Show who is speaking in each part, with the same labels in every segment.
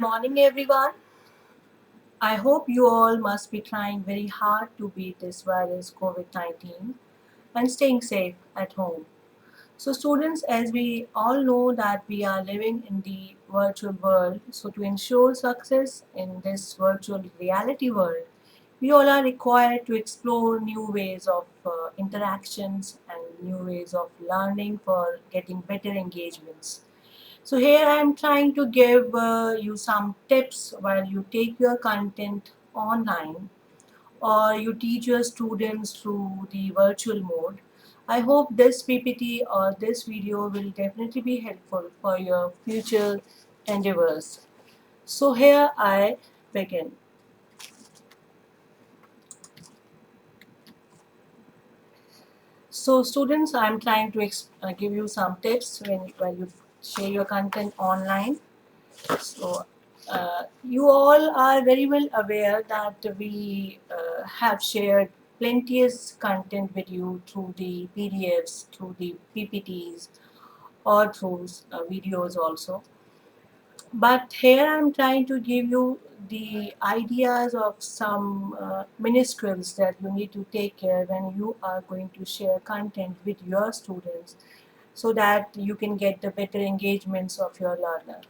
Speaker 1: Morning, everyone. I hope you all must be trying very hard to beat this virus COVID 19 and staying safe at home. So, students, as we all know that we are living in the virtual world, so to ensure success in this virtual reality world, we all are required to explore new ways of interactions and new ways of learning for getting better engagements. So here I am trying to give you some tips while you take your content online or you teach your students through the virtual mode. I hope this PPT or this video will definitely be helpful for your future endeavors. So here I begin. So students, I'm trying to give you some tips while you share your content online. So, you all are very well aware that we have shared plenteous content with you through the PDFs, through the PPTs, or through videos also. But here I'm trying to give you the ideas of some minuscules that you need to take care when you are going to share content with your students so that you can get the better engagements of your learner.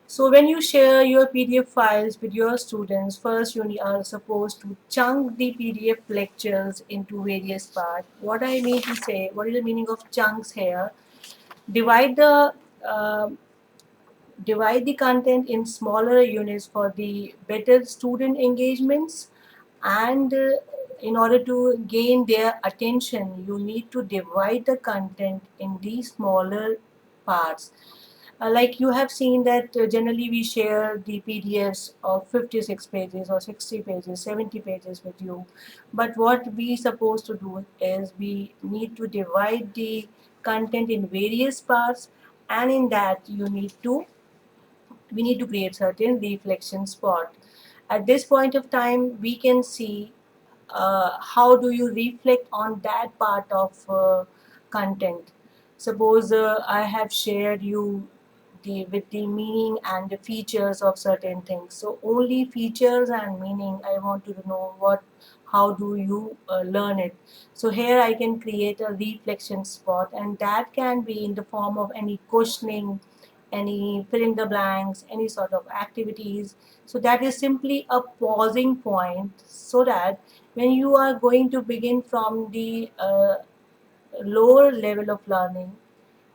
Speaker 1: So when you share your PDF files with your students, first you are supposed to chunk the PDF lectures into various parts. What I mean to say, what is the meaning of chunks here? Divide the uh, divide the content in smaller units for the better student engagements, and in order to gain their attention, you need to divide the content in these smaller parts. Like you have seen that generally we share the PDFs of 56 pages or 60 pages, 70 pages with you. But what we supposed to do is we need to divide the content in various parts, and in that we need to create certain reflection spot. At this point of time, we can see how do you reflect on that part of content. Suppose I have shared you with the meaning and the features of certain things. So only features and meaning I want to know what how do you learn it. So here I can create a reflection spot, and that can be in the form of any questioning, any fill in the blanks, any sort of activities. So that is simply a pausing point so that when you are going to begin from the lower level of learning,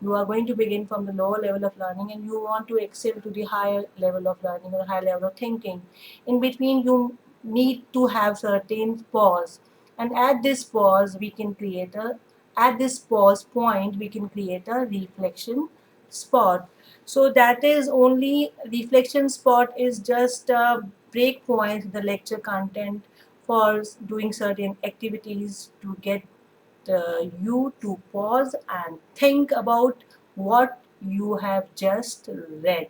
Speaker 1: you are going to begin from the lower level of learning and you want to excel to the higher level of learning or higher level of thinking. In between, you need to have certain pause. And at this pause, at this pause point, we can create a reflection spot. So that is only reflection spot is just a break point in the lecture content for doing certain activities to get you to pause and think about what you have just read.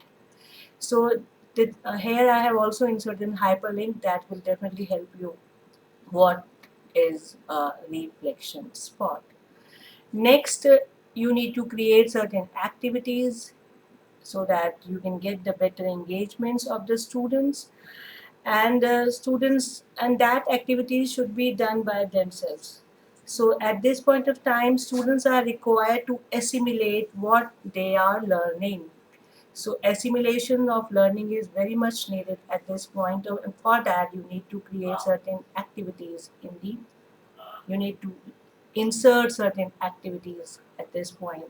Speaker 1: So here I have also inserted hyperlink that will definitely help you. What is a reflection spot? Next, you need to create certain activities so that you can get the better engagements of the students, and that activity should be done by themselves. So at this point of time, students are required to assimilate what they are learning. So assimilation of learning is very much needed at this point, and for that you need to create certain activities in the you need to insert certain activities at this point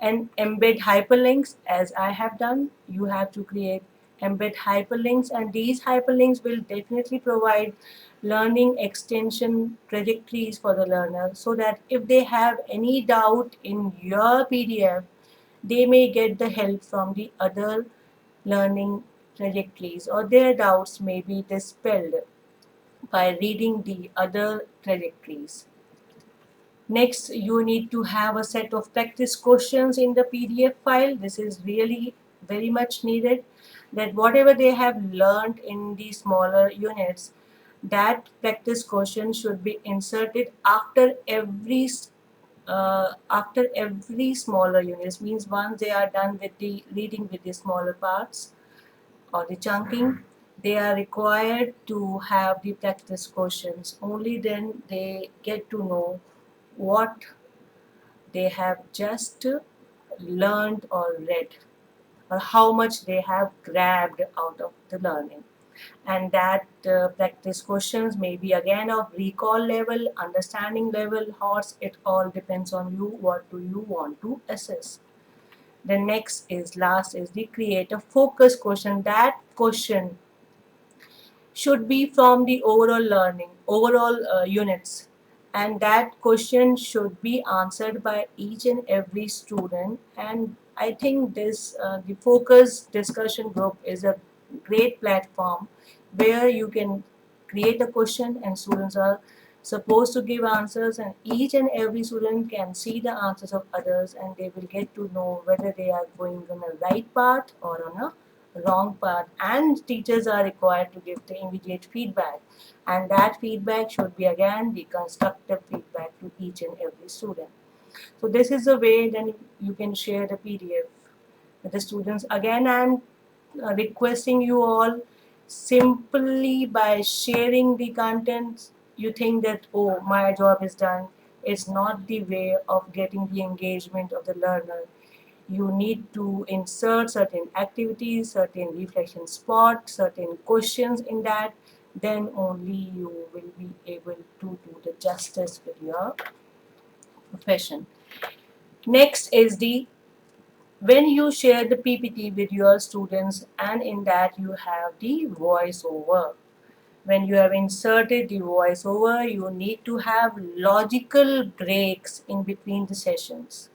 Speaker 1: and embed hyperlinks. As I have done, you have to create embed hyperlinks, and these hyperlinks will definitely provide learning extension trajectories for the learner so that if they have any doubt in your PDF, they may get the help from the other learning trajectories, or their doubts may be dispelled by reading the other trajectories. Next, you need to have a set of practice questions in the PDF file. This is really very much needed, that whatever they have learned in the smaller units, that practice question should be inserted after every smaller units. Means once they are done with the reading with the smaller parts, or the chunking, they are required to have the practice questions. Only then they get to know what they have just learned or read, or how much they have grabbed out of the learning. And that practice questions may be again of recall level, understanding level, horse. It all depends on you. What do you want to assess? The next is last is the create a focus question. That question should be from the overall learning, overall units, and that question should be answered by each and every student. And I think this the focus discussion group is a great platform where you can create a question and students are supposed to give answers, and each and every student can see the answers of others and they will get to know whether they are going on a right path or on a wrong path. And teachers are required to give the immediate feedback, and that feedback should be again the constructive feedback to each and every student. So this is the way then you can share the PDF with the students. Again, I'm requesting you all, simply by sharing the content you think that, oh, my job is done. It's not the way of getting the engagement of the learner. You need to insert certain activities, certain reflection spots, certain questions in that. Then only you will be able to do the justice with your profession. Next is the when you share the PPT with your students, and in that you have the voiceover. When you have inserted the voiceover, you need to have logical breaks in between the sessions,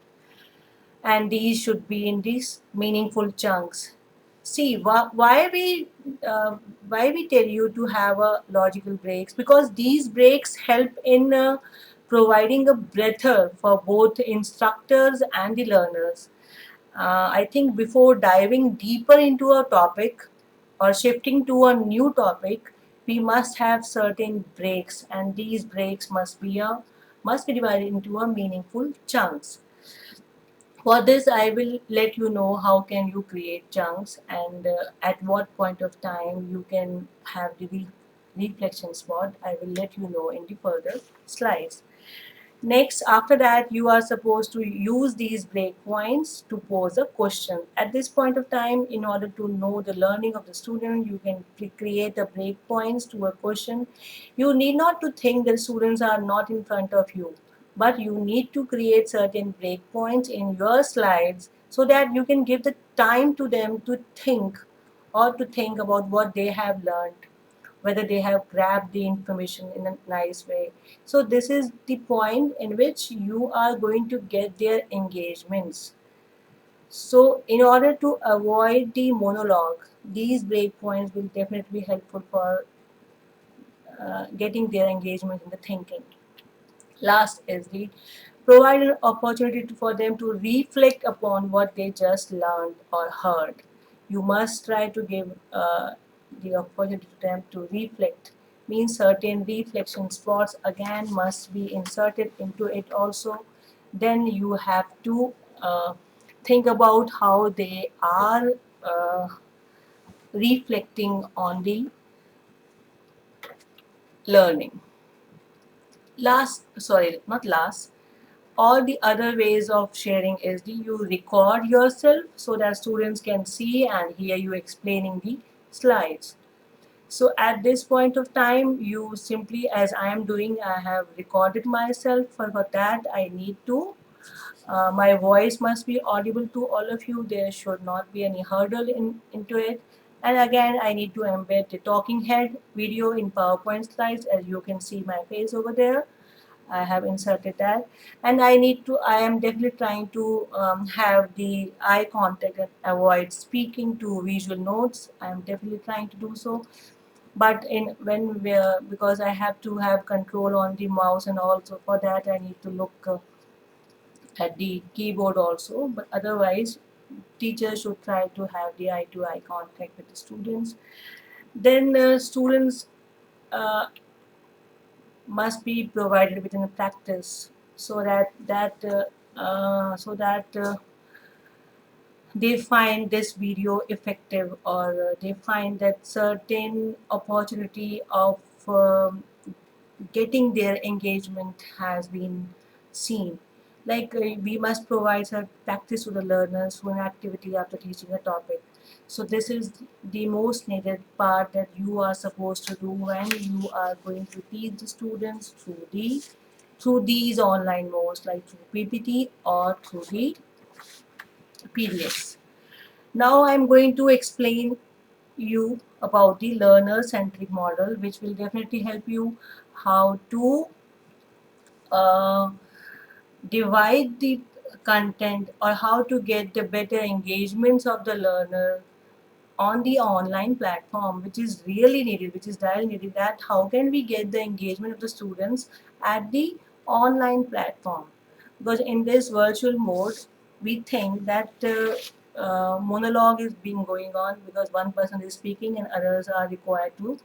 Speaker 1: and these should be in these meaningful chunks. See, uh, why we tell you to have a logical breaks, because these breaks help in providing a breather for both instructors and the learners. I think before diving deeper into a topic or shifting to a new topic, we must have certain breaks, and these breaks must be divided into a meaningful chunks. For this, I will let you know how can you create chunks, and at what point of time you can have the reflection spot. I will let you know in the further slides. Next, after that, you are supposed to use these breakpoints to pose a question. At this point of time, in order to know the learning of the student, you can create a breakpoints to a question. You need not to think that students are not in front of you, but you need to create certain breakpoints in your slides so that you can give the time to them to think, or to think about what they have learned, whether they have grabbed the information in a nice way. So this is the point in which you are going to get their engagements. So in order to avoid the monologue, these breakpoints will definitely be helpful for getting their engagement in the thinking. Last is the provide an opportunity for them to reflect upon what they just learned or heard. You must try to give the opportunity to them to reflect. Means certain reflection spots again must be inserted into it also. Then you have to think about how they are uh, reflecting on the learning. Last, sorry, not last, or the other ways of sharing is the you record yourself so that students can see and hear you explaining the slides. So at this point of time, you simply, as I am doing, I have recorded myself. For that, I need to my voice must be audible to all of you. There should not be any hurdle into it. And again, I need to embed the talking head video in PowerPoint slides. As you can see my face over there, I have inserted that. And I am definitely trying to have the eye contact and avoid speaking to visual notes. I am definitely trying to do so. But because I have to have control on the mouse, and also for that I need to look at the keyboard also. But otherwise, teachers should try to have the eye to eye contact with the students. Then students uh, must be provided within a practice, so that they find this video effective, or they find that certain opportunity of getting their engagement has been seen. Like we must provide a practice to the learners through an activity after teaching a topic. So this is the most needed part that you are supposed to do when you are going to teach the students through these online modes, like through PPT or through the PDFs. Now I'm going to explain you about the learner-centric model, which will definitely help you how to uh, divide the content, or how to get the better engagements of the learner on the online platform, which is really needed, which is really needed. That how can we get the engagement of the students at the online platform? Because in this virtual mode, we think that monologue is being going on because one person is speaking and others are required to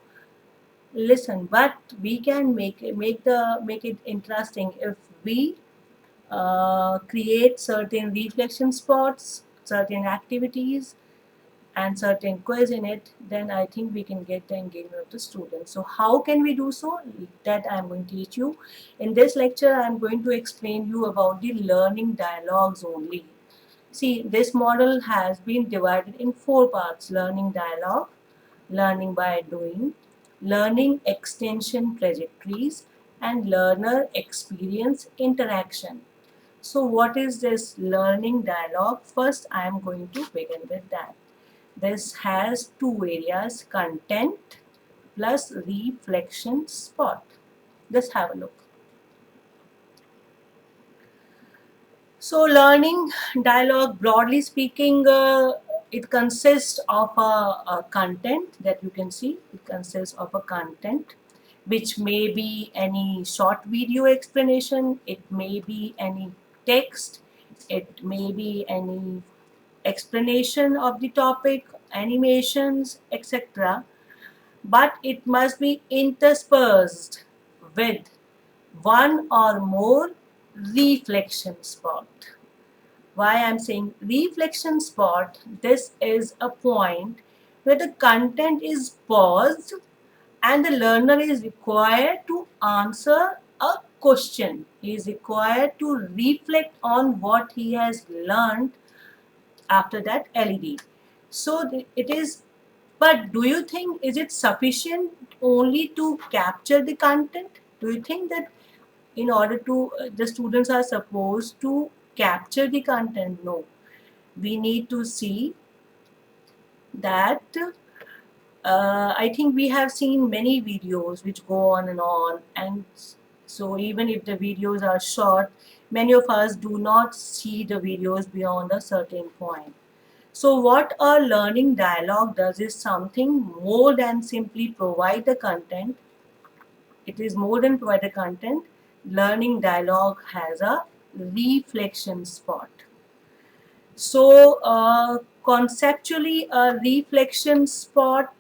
Speaker 1: listen. But we can make it interesting if we create certain reflection spots, certain activities, and certain quiz in it, then I think we can get the engagement of the students. So how can we do so? That I'm going to teach you. In this lecture, I'm going to explain you about the learning dialogues only. See, this model has been divided in four parts: learning dialogue, learning by doing, learning extension trajectories, and learner experience interaction. So what is this learning dialogue? First, I am going to begin with that. This has two areas: content plus reflection spot. Just have a look. So learning dialogue, broadly speaking, it consists of a content that you can see. It consists of a content which may be any short video explanation, it may be any text, it may be any explanation of the topic, animations, etc. But it must be interspersed with one or more reflection spot. Why I'm saying reflection spot? This is a point where the content is paused and the learner is required to answer a question. He is required to reflect on what he has learned after that LED. So it is, but do you think is it sufficient only to capture the content? Do you think that in order to the students are supposed to capture the content? No, we need to see that I think we have seen many videos which go on, and so even if the videos are short, many of us do not see the videos beyond a certain point. So what a learning dialogue does is something more than simply provide the content. It is more than provide the content. Learning dialogue has a reflection spot. So conceptually, a reflection spot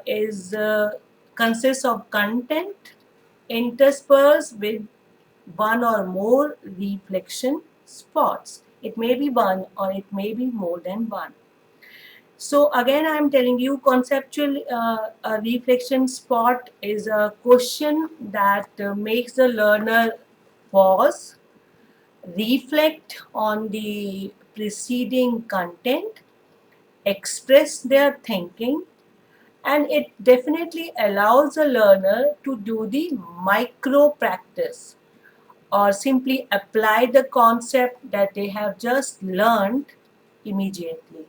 Speaker 1: is consists of content interspersed with one or more reflection spots. It may be one or it may be more than one. So again, I am telling you, conceptual a reflection spot is a question that makes the learner pause, reflect on the preceding content, express their thinking, and it definitely allows a learner to do the micro practice or simply apply the concept that they have just learned immediately.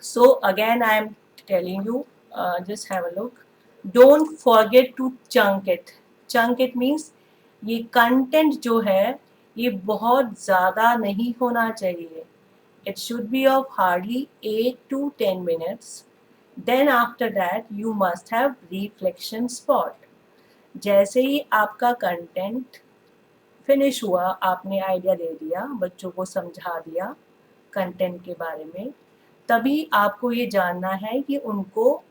Speaker 1: So again, I am telling you, just have a look. Don't forget to chunk it. Chunk it means ये content जो है ये बहुत ज़्यादा नहीं होना चाहिए. It should be of hardly 8 to 10 minutes. Then after that you must have reflection spot. जैसे ही आपका कंटेंट फिनिश हुआ, आपने आइडिया दे दिया, बच्चों को समझा दिया कंटेंट के बारे में, तभी आपको ये जानना है कि उनको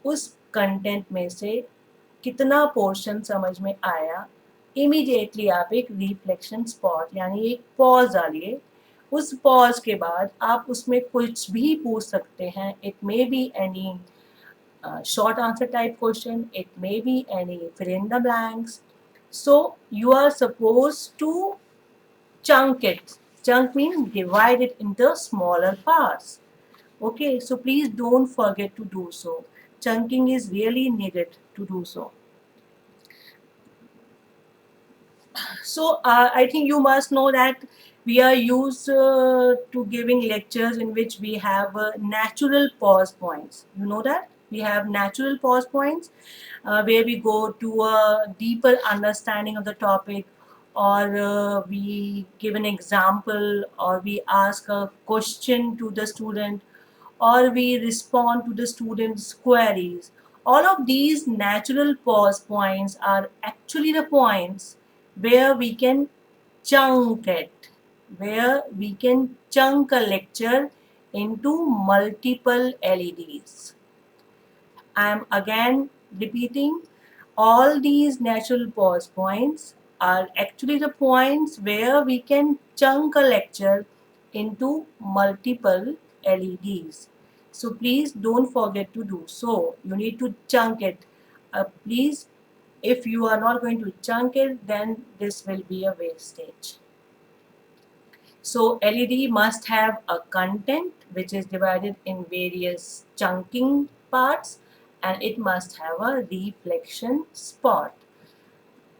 Speaker 1: उस कंटेंट में से कितना पोर्शन समझ में आया. इमीडिएटली आप एक रिफ्लेक्शन स्पॉट यानी एक पॉज डालिए उस पॉज के बाद आप उसमें कुछ भी पूछ सकते हैं. It may be any short answer type question, it may be any fill in the blanks. So you are supposed to chunk it. Chunk means divide it into smaller parts. Okay, so please don't forget to do so. Chunking is really needed to do so. So I think you must know that we are used to giving lectures in which we have natural pause points. You know that we have natural pause points where we go to a deeper understanding of the topic, or we give an example, or we ask a question to the student, or we respond to the students' queries. All of these natural pause points are actually the points where we can chunk it, where we can chunk a lecture into multiple LEDs. I am again repeating, all these natural pause points are actually the points where we can chunk a lecture into multiple LEDs. So please don't forget to do so. You need to chunk it. Please, if you are not going to chunk it, then this will be a wastage. So LED must have a content which is divided in various chunking parts, and it must have a reflection spot.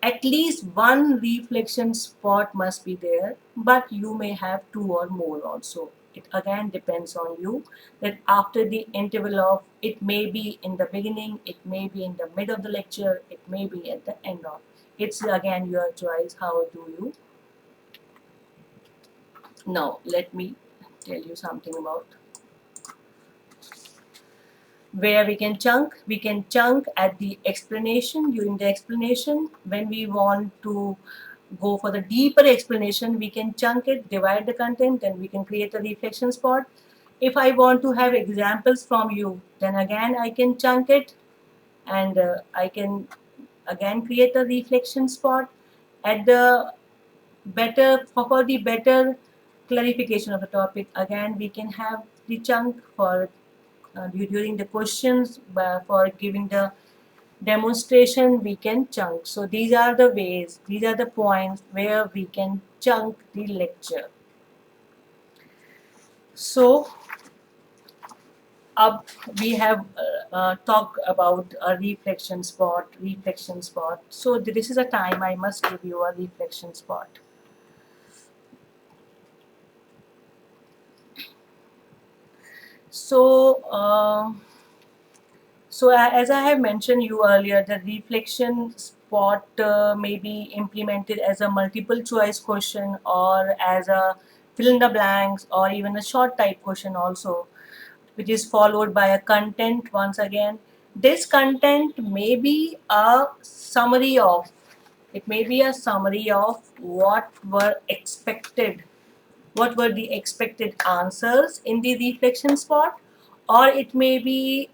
Speaker 1: At least one reflection spot must be there, but you may have two or more also. It again depends on you, that after the interval of, it may be in the beginning, it may be in the mid of the lecture, it may be at the end of. It's again your choice. How do you? Now let me tell you something about where we can chunk. We can chunk at the explanation, during the explanation. When we want to go for the deeper explanation, we can chunk it, divide the content, then we can create a reflection spot. If I want to have examples from you, then again I can chunk it, and I can again create a reflection spot. At the better, for the better clarification of the topic, again we can have the chunk for during the questions, for giving the demonstration we can chunk. So these are the ways, these are the points where we can chunk the lecture. So up we have talked about a reflection spot. So this is a time I must give you a reflection spot. So as I have mentioned you earlier, the reflection spot may be implemented as a multiple choice question, or as a fill in the blanks, or even a short type question also, which is followed by a content once again. This content may be a summary of, it may be a summary of what were the expected answers in the reflection spot, or it may be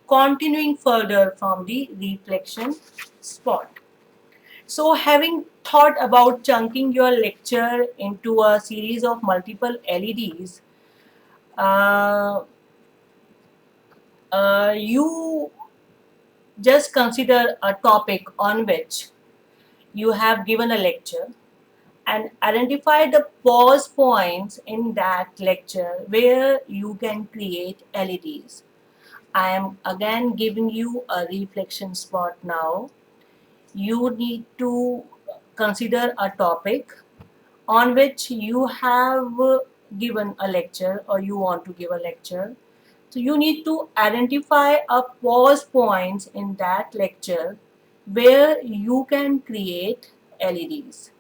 Speaker 1: continuing further from the reflection spot. So having thought about chunking your lecture into a series of multiple LEDs, uh, you just consider a topic on which you have given a lecture, and identify the pause points in that lecture where you can create LEDs. I am again giving you a reflection spot now. You need to consider a topic on which you have given a lecture, or you want to give a lecture. So you need to identify a pause points in that lecture where you can create LEDs.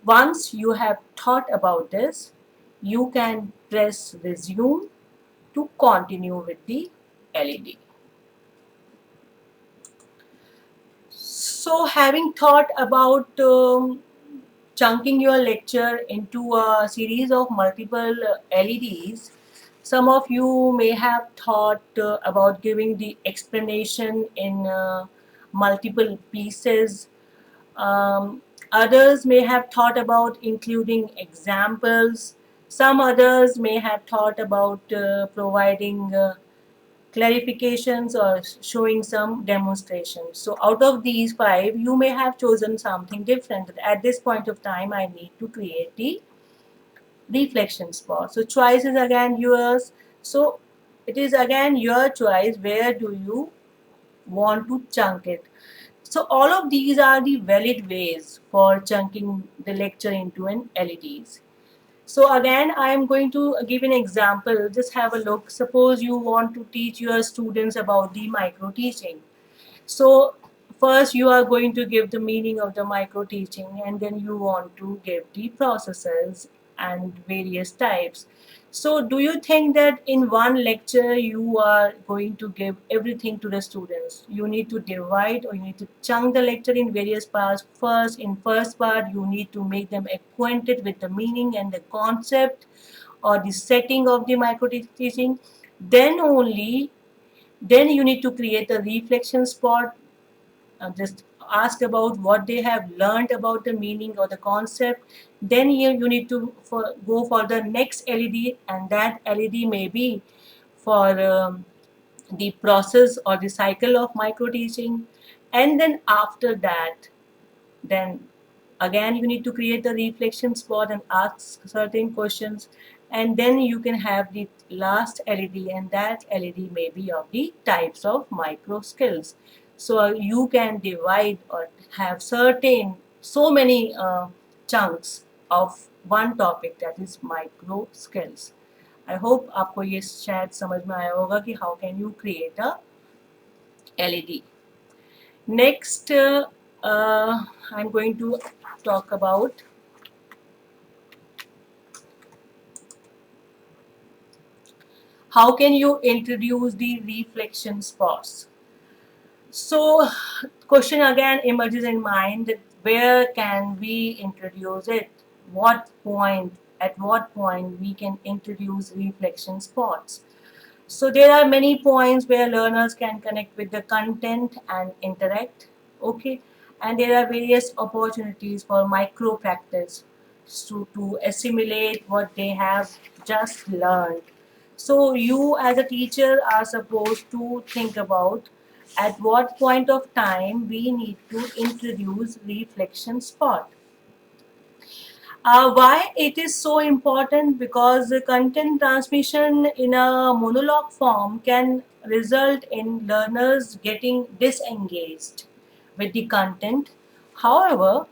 Speaker 1: Once you have thought about this, you can press resume to continue with the LED. So having thought about chunking your lecture into a series of multiple LEDs, some of you may have thought about giving the explanation in multiple pieces. Um, Others may have thought about including examples. Some others may have thought about providing clarifications or showing some demonstrations. So out of these five, you may have chosen something different. At this point of time, I need to create the reflection spot. So choice is again yours. So it is again your choice. Where do you want to chunk it? So all of these are the valid ways for chunking the lecture into an LEDs. So again, I am going to give an example. Just have a look. Suppose you want to teach your students about the micro teaching. So first you are going to give the meaning of the micro teaching, and then you want to give the processes and various types. So do you think that in one lecture you are going to give everything to the students? You need to divide or you need to chunk the lecture in various parts. First, in first part, you need to make them acquainted with the meaning and the concept or the setting of the micro teaching. Then only then you need to create a reflection spot, just ask about what they have learned about the meaning or the concept. Then you need to go for the next LED, and that LED may be for the process or the cycle of micro teaching. And then after that, then again you need to create the reflection spot and ask certain questions, and then you can have the last LED, and that LED may be of the types of micro skills. So you can divide or have certain so many chunks of one topic, that is micro skills. I hope आपको ये शायद समझ में आया होगा कि how can you create a LED. Next, I'm going to talk about how can you introduce the reflection spots. So, question again emerges in mind that where can we introduce it? At what point we can introduce reflection spots? So there are many points where learners can connect with the content and interact. Okay, and there are various opportunities for micro practice to assimilate what they have just learned. So you as a teacher are supposed to think about at what point of time we need to introduce reflection spot. Why it is so important? Because the content transmission in a monologue form can result in learners getting disengaged with the content. However,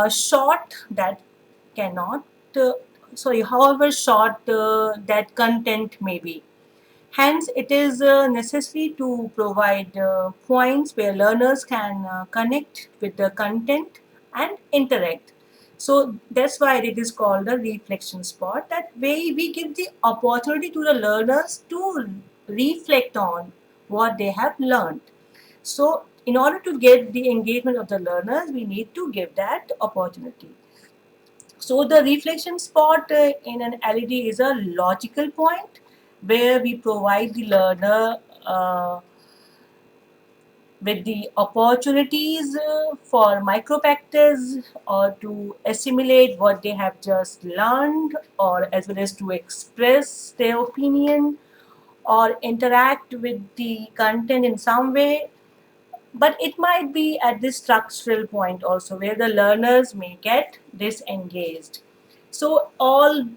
Speaker 1: short that cannot, however short that content may be. Hence, it is necessary to provide points where learners can connect with the content and interact. So that's why it is called a reflection spot. That way, we give the opportunity to the learners to reflect on what they have learned. So, in order to get the engagement of the learners, we need to give that opportunity. So the reflection spot in an LED is a logical point where we provide the learner with the opportunities for micro practice or to assimilate what they have just learned, or as well as to express their opinion or interact with the content in some way. But it might be at this structural point also where the learners may get disengaged. So all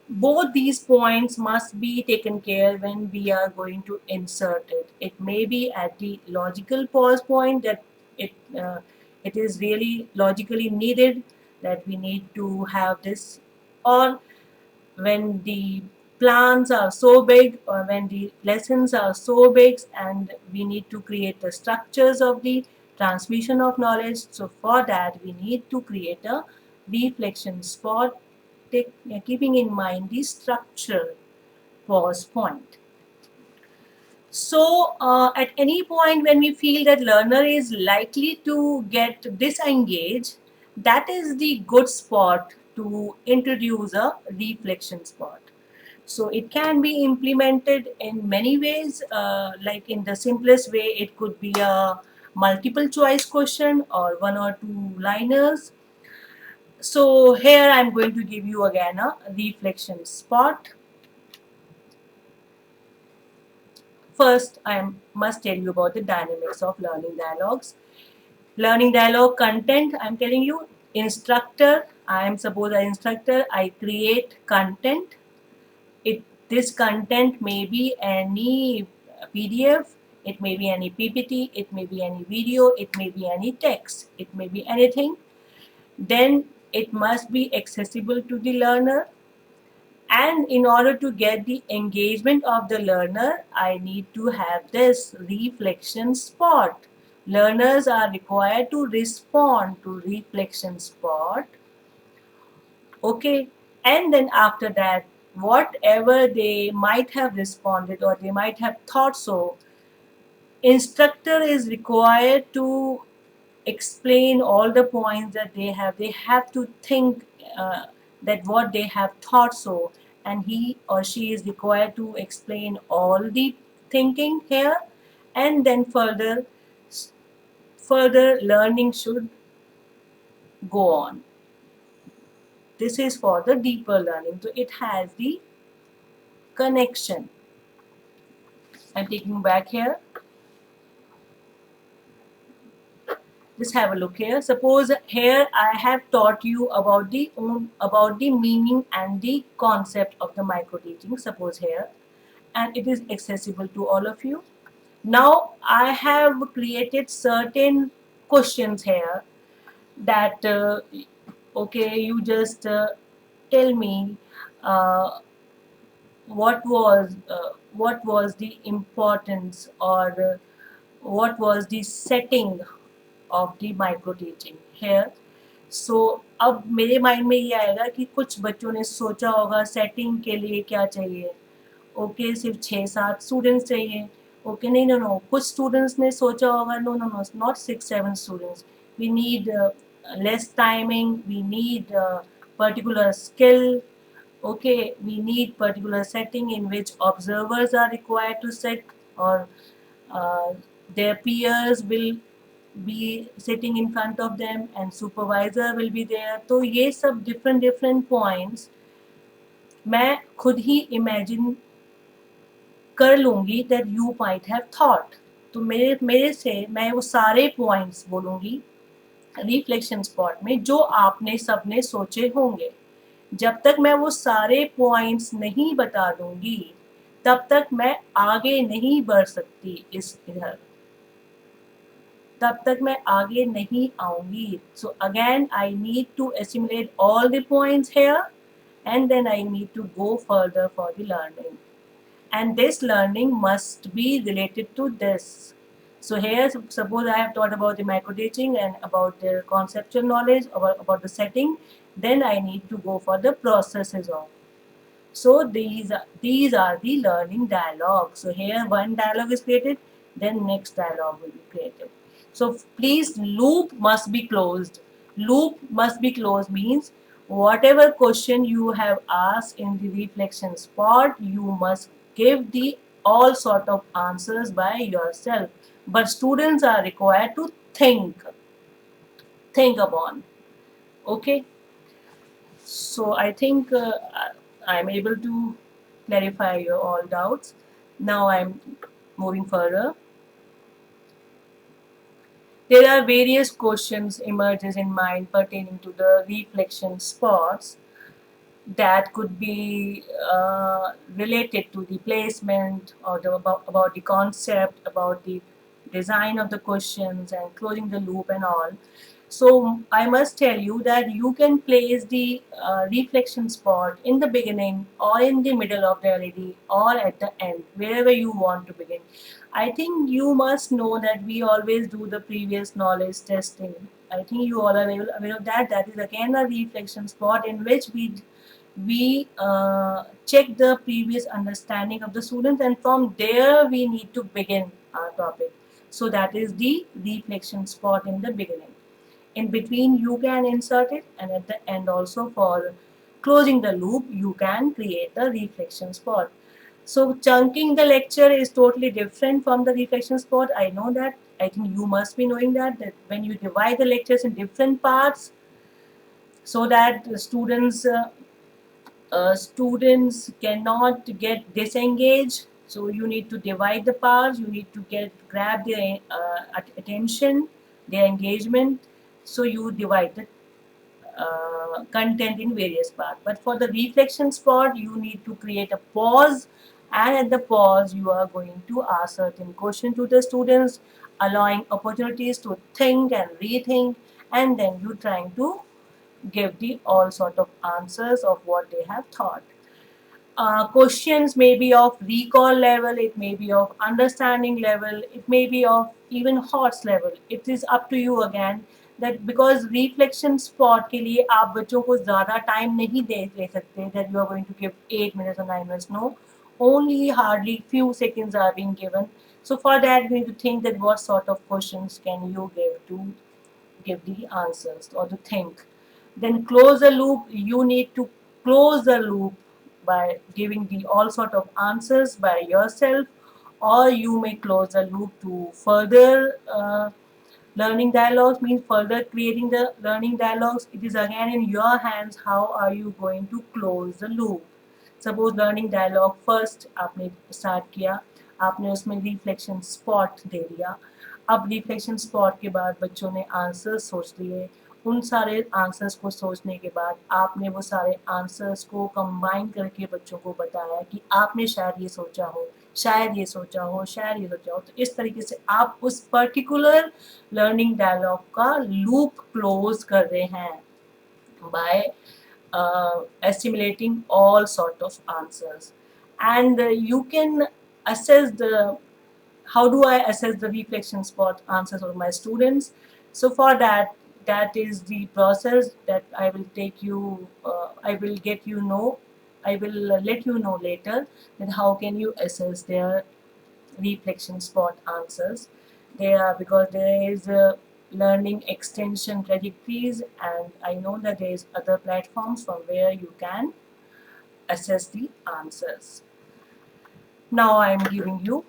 Speaker 1: both these points must be taken care when we are going to insert it. It may be at the logical pause point that it it is really logically needed that we need to have this, or when the plans are so big or when the lessons are so big and we need to create the structures of the transmission of knowledge. So for that we need to create a reflection spot, keeping in mind the structural pause point. So at any point when we feel that learner is likely to get disengaged, that is the good spot to introduce a reflection spot. So it can be implemented in many ways. Like in the simplest way, it could be a multiple choice question or one or two liners. So here I'm going to give you again a reflection spot. First, I must tell you about the dynamics of learning dialogues. Learning dialogue content, I'm telling you, instructor, I am suppose an instructor, I create content. This content may be any PDF, it may be any PPT, it may be any video, it may be any text, it may be anything. Then it must be accessible to the learner. And in order to get the engagement of the learner, I need to have this reflection spot. Learners are required to respond to reflection spot. Okay. And then after that, whatever they might have responded or they might have thought so, instructor is required to explain all the points that they have to think that what they have thought so, and he or she is required to explain all the thinking here. And then further learning should go on. This is for the deeper learning, so it has the connection. I'm taking back here. Just have a look here. Suppose here I have taught you about the meaning and the concept of the micro teaching. Suppose here, and it is accessible to all of you. Now I have created certain questions here that okay, you just tell me uh, what was the importance, or what was the setting of the micro teaching here. So अब मेरे mind में ये आएगा कि कुछ बच्चों ने सोचा होगा सेटिंग के लिए क्या चाहिए. ओके, सिर्फ 6-7 स्टूडेंट्स चाहिए. ओके, नहीं, नो नो, कुछ स्टूडेंट्स ने सोचा होगा no no no, not 6-7 students. We need less timing, we need particular skill. Okay, we need particular setting in which observers are required to sit, or uh, their peers will be sitting in front of them and supervisor will be there. तो ये सब different points मैं खुद ही imagine कर लूँगी that you might have thought. तो मेरे से मैं वो सारे points बोलूँगी रिफ्लेक्शन स्पॉट में जो आपने सबने सोचे होंगे. जब तक मैं वो सारे पॉइंट्स नहीं बता दूंगी तब तक मैं आगे नहीं बढ़ सकती. इधर तब तक मैं आगे नहीं आऊंगी. So again I need to assimilate all the points here, and then I need to go further for the learning. And this learning must be related to this. So here, suppose I have taught about the micro teaching and about the conceptual knowledge, about the setting, then I need to go for the processes of. So these are the learning dialogues. So here one dialogue is created, then next dialogue will be created. So please, loop must be closed. Loop must be closed means whatever question you have asked in the reflection spot, you must give the all sort of answers by yourself. But students are required to think upon. Okay. So I think I'm able to clarify your all doubts. Now I'm moving further. There are various questions emerges in mind pertaining to the reflection spots that could be related to the placement, or about the concept, about the design of the questions and closing the loop and all. So I must tell you that you can place the reflection spot in the beginning or in the middle of the LED or at the end, wherever you want to begin. I think you must know that we always do the previous knowledge testing. I think you all are aware of that. That is again a reflection spot in which we check the previous understanding of the students, and from there we need to begin our topic. So that is the reflection spot in the beginning. In between you can insert it, and at the end also, for closing the loop, you can create the reflection spot. So chunking the lecture is totally different from the reflection spot. I know that. I think you must be knowing that when you divide the lectures in different parts, so that the students cannot get disengaged. So you need to divide the parts. You need to grab their attention, their engagement. So you divide the content in various parts. But for the reflection spot, you need to create a pause, and at the pause, you are going to ask certain questions to the students, allowing opportunities to think and rethink, and then you trying to give the all sort of answers of what they have thought. Questions may be of recall level, it may be of understanding level, it may be of even horse level. It is up to you again, that because reflection spot के लिए आप बच्चों को ज़्यादा time नहीं दे सकते, that you are going to give 8 minutes or 9 minutes. No, only hardly few seconds are being given. So for that, we need to think that what sort of questions can you give the answers or to think. Then close the loop. You need to close the loop by giving the all sort of answers by yourself, or you may close the loop to further learning dialogues, means further creating the learning dialogues. It is again in your hands how are you going to close the loop. Suppose learning dialogue first आपने start किया, आपने उसमें reflection spot दे दिया, अब reflection spot के बाद बच्चों ने आंसर्स सोच लिए, उन सारे आंसर्स को सोचने के बाद आपने वो सारे आंसर्स को कंबाइन करके बच्चों को बताया कि आपने शायद ये सोचा हो, शायद ये सोचा हो, शायद ये सोचा हो। तो इस तरीके से आप उस पर्टिकुलर लर्निंग डायलॉग का लूप क्लोज कर रहे हैं by assimilating all sort of answers. And you can assess the how do I assess the reflection spot answers of my students. So for that, that is the process that I will take you, I will get you know, I will let you know later that how can you assess their reflection spot answers. They are because there is a learning extension trajectories, and I know that there is other platforms from where you can assess the answers. Now I am giving you,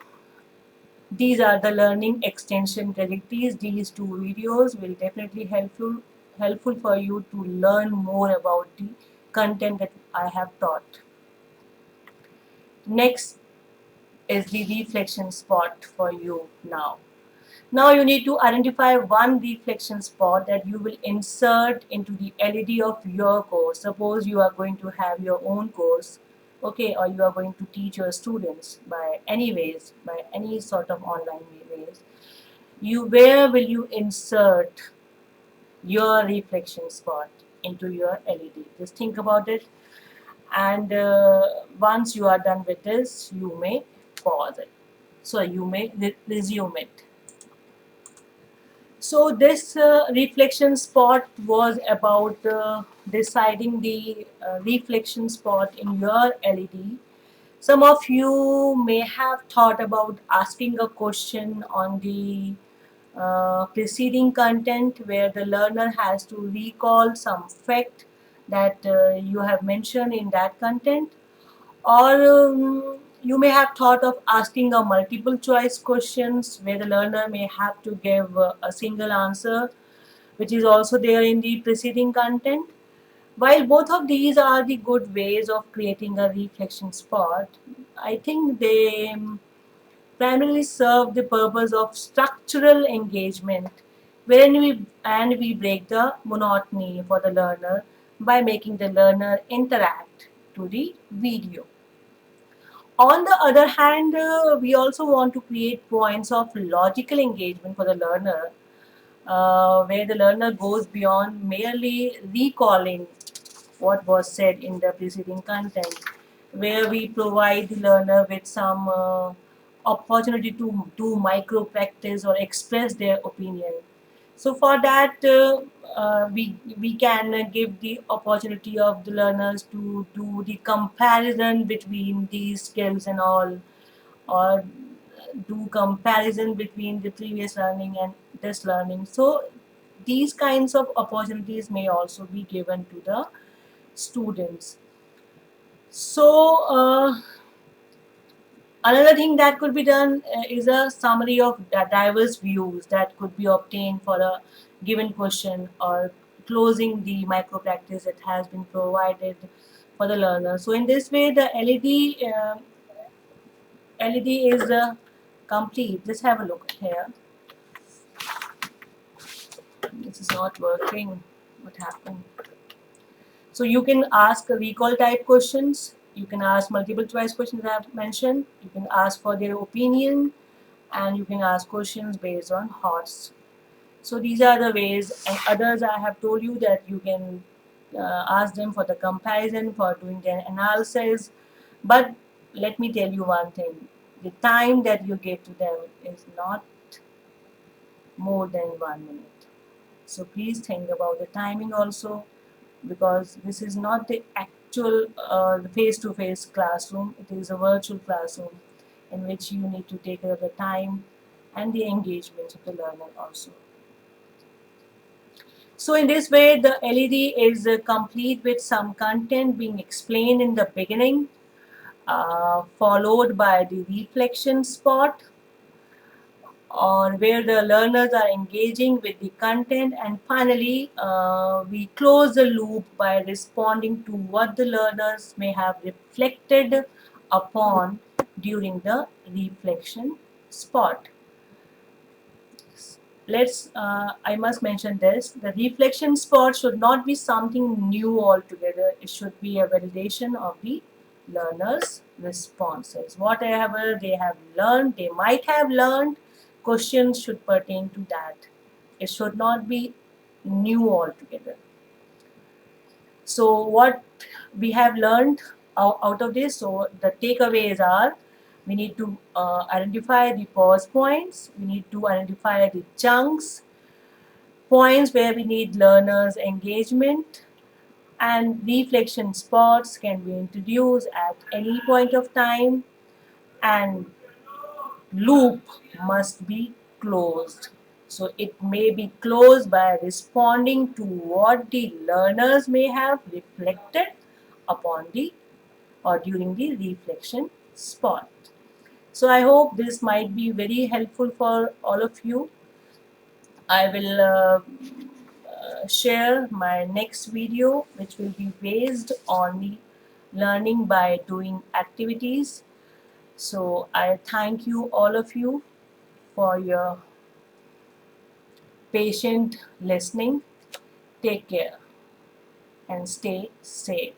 Speaker 1: these are the learning extension trajectories. These two videos will definitely helpful for you to learn more about the content that I have taught. Next is the reflection spot for you now. Now you need to identify one reflection spot that you will insert into the LED of your course. Suppose you are going to have your own course, okay, or you are going to teach your students by any ways, by any sort of online ways. Where will you insert your reflection spot into your LED? Just think about it, and once you are done with this, you may pause it. So you may resume it. So this reflection spot was about deciding the reflection spot in your LED. Some of you may have thought about asking a question on the preceding content where the learner has to recall some fact that you have mentioned in that content, or you may have thought of asking a multiple choice questions where the learner may have to give a single answer, which is also there in the preceding content. While both of these are the good ways of creating a reflection spot, I think they primarily serve the purpose of structural engagement, wherein we break the monotony for the learner by making the learner interact to the video. On the other hand, we also want to create points of logical engagement for the learner, where the learner goes beyond merely recalling what was said in the preceding content, where we provide the learner with some opportunity to do micro practice or express their opinion. So for that, we can give the opportunity of the learners to do the comparison between these skills and all, or do comparison between the previous learning and this learning. So these kinds of opportunities may also be given to the students. So another thing that could be done is a summary of diverse views that could be obtained for a given question or closing the micro practice that has been provided for the learner. So in this way, the LED is complete. Just have a look here. This is not working. What happened? So you can ask recall type questions. You can ask multiple choice questions that I've mentioned. You can ask for their opinion, and you can ask questions based on HOTS. So these are the ways, and others I have told you that you can ask them for the comparison, for doing the analysis. But let me tell you one thing: the time that you give to them is not more than 1 minute. So please think about the timing also, because this is not the actual face-to-face classroom. It is a virtual classroom in which you need to take care of the time and the engagement of the learner also. So in this way, the LED is complete with some content being explained in the beginning, followed by the reflection spot, or where the learners are engaging with the content, and finally we close the loop by responding to what the learners may have reflected upon during the reflection spot. I must mention this: the reflection spot should not be something new altogether. It should be a validation of the learners responses. Whatever they have learned, they might have learned, questions should pertain to that. It should not be new altogether. So what we have learned out of this, so the takeaways are: we need to identify the pause points, we need to identify the chunks, points where we need learners engagement, and reflection spots can be introduced at any point of time, and loop must be closed. So it may be closed by responding to what the learners may have reflected upon the or during the reflection spot. So I hope this might be very helpful for all of you. I will share my next video, which will be based on the learning by doing activities. So I thank you, all of you, for your patient listening. Take care and stay safe.